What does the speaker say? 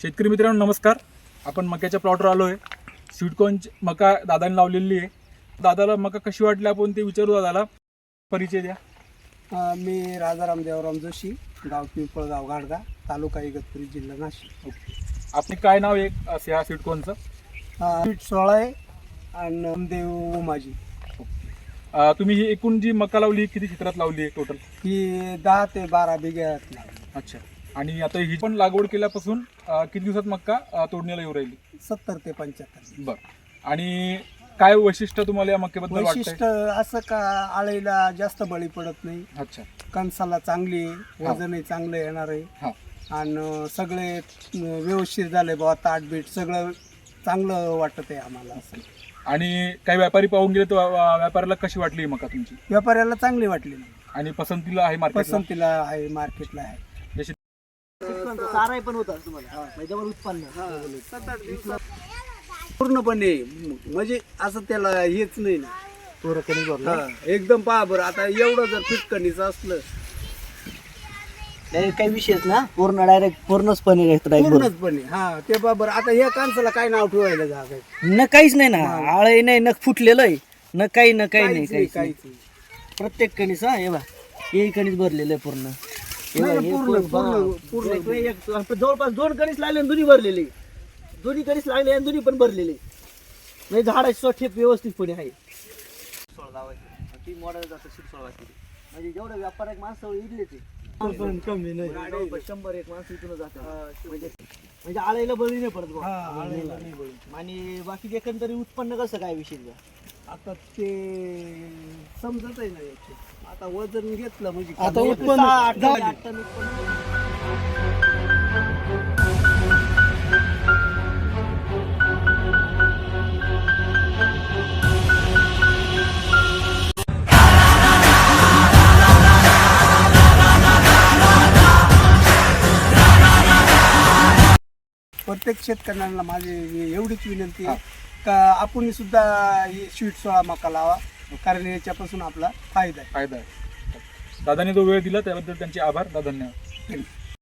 शेतकरी मित्रांनो नमस्कार. आपण मक्याच्या प्लॉटवर आलो आहे. स्वीटकॉर्न मका दादाने लावलेली आहे. दादाला मका कशी वाटली आपण ते विचारू. दादाला परिचय द्या. मी राजाराम देवराम जोशी, गाव पिंपळगाव गाडगा, तालुका इगतपुरी, जिल्हा नाशिक. ओके. आपले काय नाव आहे असे ह्या स्वीटकॉर्नचं? स्वीट 16 आहे आणि देव उमाजी. तुम्ही ही एकूण जी मका लावली किती क्षेत्रात लावली आहे टोटल? ही 10 ते 12 बिघ्यात लागली. अच्छा. आणि आता ही पण लागवड केल्यापासून किती दिवसात मका तोडणीला येऊ राहिली? 70 ते 75. बरं. आणि काय वैशिष्ट्य तुम्हाला या मक्याबद्दल वाटतंय? वैशिष्ट्य असं का आळीला जास्त बळी पडत नाही, अच्छा. कणसाला चांगली आहे, वजनही चांगलं येणार आहे हां. आणि सगळे व्यवस्थित झाले बाबा, ताटबीट सगळं चांगलं वाटत आहे आम्हाला असं. आणि काही व्यापारी पाहून गेले तर व्यापाऱ्याला कशी वाटली ही मका तुमची? व्यापाऱ्याला चांगली वाटली नाही, आणि पसंतीला आहे मार्केटला? पसंतीला आहे, मार्केटला आहे. जशी चाराही पण होता तुम्हाला त्याच्यावर उत्पन्न पूर्णपणे म्हणजे असं त्याला हेच नाही ना, थोडं एकदम पहा बरं. आता एवढं जर फिटकणीचं असलं डायरेक्ट काही विषयच ना, पूर्ण डायरेक्ट पूर्णच पनीर पूर्णचपणे, हा ते पहा बरं. आता या कांसाला काय नाव ठेवायला जागा आहे? न काहीच नाही ना, आळही नाही, न फुटलेलं आहे, न काही नाही, काहीच नाही. प्रत्येक कणीस हा हे बा, हे कणीस भरलेलं आहे पूर्ण. हे बघा, नाही, हे पूर्ण पूर्ण जवळपास 2 कणीस लागले आणि दोन्ही भरलेले, दोन्ही कणीस लागले आणि दोन्ही पण भरलेले. म्हणजे झाडाची ठेप व्यवस्थितपणे आहे. ती मॉडेल जातं म्हणजे जेवढं व्यापारिक माणसं इडले ते कमी नाही, 100-1 माणसं इथून जातात. म्हणजे आळायला बळी नाही पडत बुवा. आळीला नाही बळी. आणि बाकी एकंदरीत उत्पन्न कसं काय विषय? आता ते समजत आहे ना याचे. आता वजन घेतलं म्हणजे आता कमी. उत्पन्न 8 टन उत्पन्न. प्रत्येक शेतकऱ्यांना माझी एवढीच विनंती आहे का आपण सुद्धा ही स्वीट 16 मका लावा, कारण याच्यापासून आपला फायदा आहे. फायदा आहे. दादाने जो वेळ दिला त्याबद्दल त्यांचे आभार. धन्यवाद.